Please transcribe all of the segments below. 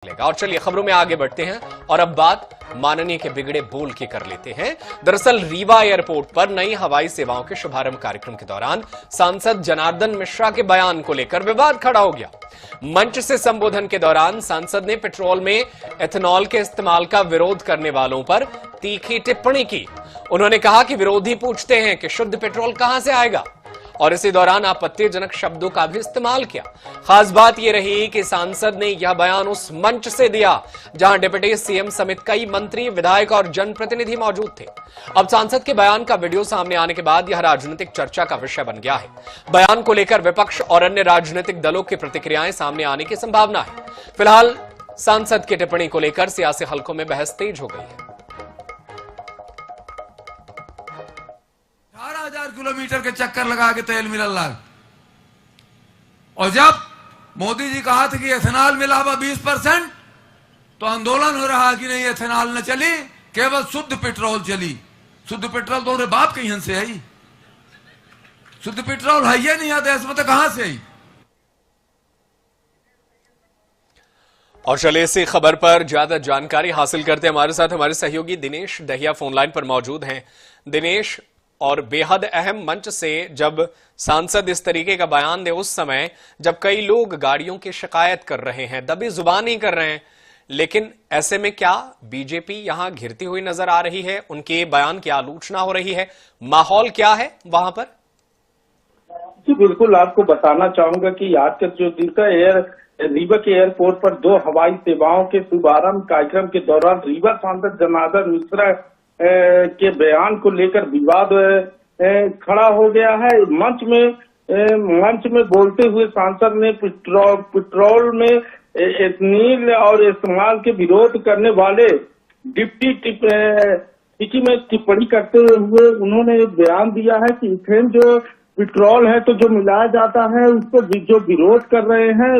और चलिए खबरों में आगे बढ़ते हैं और अब बात माननीय के बिगड़े बोल की कर लेते हैं। दरअसल रीवा एयरपोर्ट पर नई हवाई सेवाओं के शुभारंभ कार्यक्रम के दौरान सांसद जनार्दन मिश्रा के बयान को लेकर विवाद खड़ा हो गया। मंच से संबोधन के दौरान सांसद ने पेट्रोल में एथेनॉल के इस्तेमाल का विरोध करने वालों पर तीखी टिप्पणी की। उन्होंने कहा कि विरोधी पूछते हैं कि शुद्ध पेट्रोल कहां से आएगा और इसी दौरान आपत्तिजनक शब्दों का भी इस्तेमाल किया। खास बात यह रही कि सांसद ने यह बयान उस मंच से दिया जहां डिप्टी सीएम समेत कई मंत्री, विधायक और जनप्रतिनिधि मौजूद थे। अब सांसद के बयान का वीडियो सामने आने के बाद यह राजनीतिक चर्चा का विषय बन गया है। बयान को लेकर विपक्ष और अन्य राजनीतिक दलों की प्रतिक्रियाएं सामने आने की संभावना है। फिलहाल सांसद की टिप्पणी को लेकर सियासी हलकों में बहस तेज हो गई है। 18,000 किलोमीटर के चक्कर लगा के तेल मिलल रहा। और जब मोदी जी कहा था कि एथेनॉल मिला हुआ 20%, तो आंदोलन हो रहा कि नहीं एथेनॉल न चली, केवल शुद्ध पेट्रोल चली। शुद्ध पेट्रोल तो बाप कहीं से है, शुद्ध पेट्रोल है ये नहीं आता इसमें, तो कहां से है। और चलिए इसी खबर पर ज्यादा जानकारी हासिल करते हमारे साथ हमारे सहयोगी दिनेश दहिया फोन लाइन पर मौजूद हैं। दिनेश, और बेहद अहम मंच से जब सांसद इस तरीके का बयान दे उस समय जब कई लोग गाड़ियों की शिकायत कर रहे हैं, दबी जुबान ही कर रहे हैं, लेकिन ऐसे में क्या बीजेपी यहां घिरती हुई नजर आ रही है? उनके बयान की आलोचना हो रही है, माहौल क्या है वहां पर? जी बिल्कुल, आपको बताना चाहूंगा कि आज का जो दिन का रीवा के एयरपोर्ट पर 2 हवाई सेवाओं के शुभारंभ कार्यक्रम के दौरान रीवा सांसद जनार्दन मिश्रा के बयान को लेकर विवाद खड़ा हो गया है। मंच में बोलते हुए सांसद ने पेट्रोल में एथेनॉल और इस्तेमाल के विरोध करने वाले डिप्टी में टिप्पणी करते हुए उन्होंने बयान दिया है कि इथेन जो पेट्रोल है तो जो मिलाया जाता है उसको जो विरोध कर रहे हैं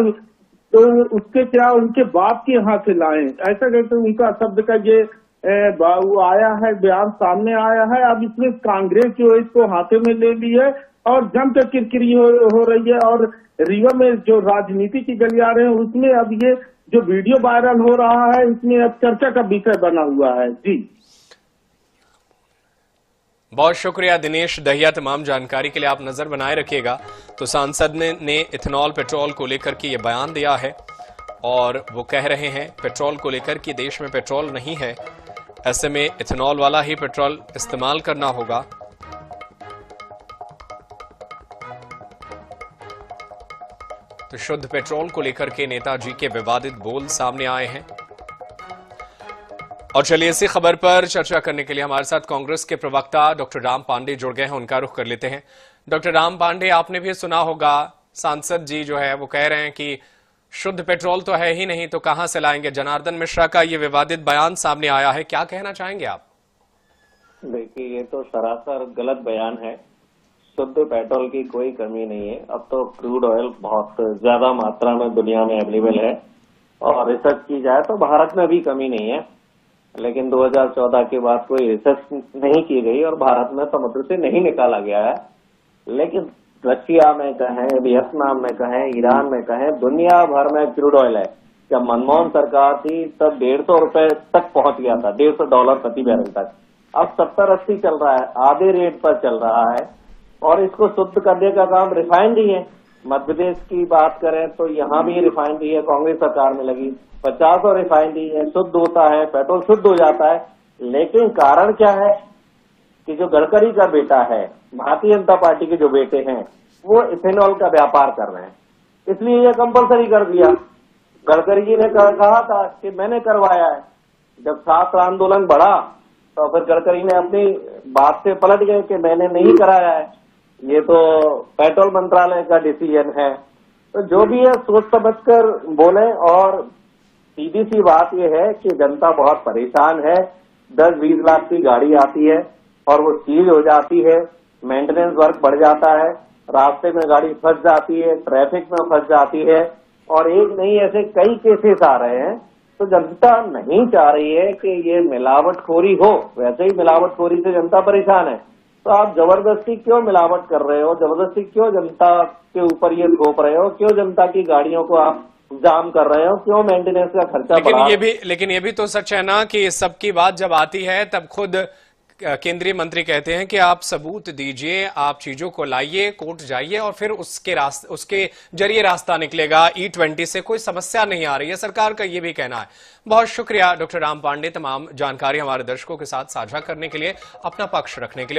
तो उसके क्या उनके बाप के यहाँ से लाएं, ऐसा करके उनका शब्द का ये आया है, बयान सामने आया है। अब इसमें कांग्रेस जो है इसको हाथे में ले ली है और जमकर किरकिरी हो रही है और रीवा में जो राजनीति की गलियारे हैं उसमें अब ये जो वीडियो वायरल हो रहा है इसमें अब चर्चा का विषय बना हुआ है। जी बहुत शुक्रिया दिनेश दहिया, तमाम जानकारी के लिए। आप नजर बनाए रखिएगा। तो सांसद ने इथेनॉल पेट्रोल को लेकर के ये बयान दिया है और वो कह रहे हैं पेट्रोल को लेकर कि देश में पेट्रोल नहीं है, ऐसे में इथेनॉल वाला ही पेट्रोल इस्तेमाल करना होगा। तो शुद्ध पेट्रोल को लेकर के नेताजी के विवादित बोल सामने आए हैं। और चलिए इसी खबर पर चर्चा करने के लिए हमारे साथ कांग्रेस के प्रवक्ता डॉक्टर राम पांडे जुड़ गए हैं, उनका रुख कर लेते हैं। डॉक्टर राम पांडे, आपने भी सुना होगा सांसद जी जो है वो कह रहे हैं कि शुद्ध पेट्रोल तो है ही नहीं तो कहां से लाएंगे। जनार्दन मिश्रा का ये विवादित बयान सामने आया है, क्या कहना चाहेंगे आप? देखिए, ये तो सरासर गलत बयान है। शुद्ध पेट्रोल की कोई कमी नहीं है। अब तो क्रूड ऑयल बहुत ज्यादा मात्रा में दुनिया में अवेलेबल है और रिसर्च की जाए तो भारत में भी कमी नहीं है, लेकिन 2014 के बाद कोई रिसर्च नहीं की गई और भारत में समुद्र से नहीं निकाला गया है। लेकिन रशिया में कहें, वियतनाम में कहें, ईरान में कहें, दुनिया भर में क्रूड ऑयल है। जब मनमोहन सरकार थी तब 150 रुपए तक पहुंच गया था, $150 प्रति बैरल तक। अब 70-80 चल रहा है, आधे रेट पर चल रहा है और इसको शुद्ध करने का काम रिफाइनरी है। मध्य प्रदेश की बात करें तो यहाँ भी रिफाइनरी है, कांग्रेस सरकार में लगी 50 और रिफाइनरी है, शुद्ध होता है, पेट्रोल शुद्ध हो जाता है। लेकिन कारण क्या है कि जो गडकरी का बेटा है, भारतीय जनता पार्टी के जो बेटे हैं, वो इथेनॉल का व्यापार कर रहे हैं, इसलिए ये कंपलसरी कर दिया। गडकरी जी ने कहा था कि मैंने करवाया है। जब छात्र आंदोलन बढ़ा तो फिर गडकरी ने अपनी बात से पलट गए कि मैंने नहीं कराया है, ये तो पेट्रोल मंत्रालय का डिसीजन है। तो जो भी है सोच समझकर बोले। और सीधी सी बात यह है कि जनता बहुत परेशान है। 10-20 लाख की गाड़ी आती है और वो सीज हो जाती है, मेंटेनेंस वर्क बढ़ जाता है, रास्ते में गाड़ी फंस जाती है, ट्रैफिक में फंस जाती है और एक नहीं ऐसे कई केसेस आ रहे हैं। तो जनता नहीं चाह रही है कि ये मिलावटखोरी हो, वैसे ही मिलावटखोरी से जनता परेशान है। तो आप जबरदस्ती क्यों मिलावट कर रहे हो, जबरदस्ती क्यों जनता के ऊपर ये थोप रहे हो, क्यों जनता की गाड़ियों को आप जाम कर रहे हो, क्यों मेंटेनेंस का खर्चा बढ़ा। लेकिन ये भी तो सच है ना कि सबकी बात जब आती है तब खुद केंद्रीय मंत्री कहते हैं कि आप सबूत दीजिए, आप चीजों को लाइए, कोर्ट जाइए और फिर उसके जरिए रास्ता निकलेगा। E20 से कोई समस्या नहीं आ रही है, सरकार का ये भी कहना है। बहुत शुक्रिया डॉक्टर राम पांडे, तमाम जानकारी हमारे दर्शकों के साथ साझा करने के लिए, अपना पक्ष रखने के लिए।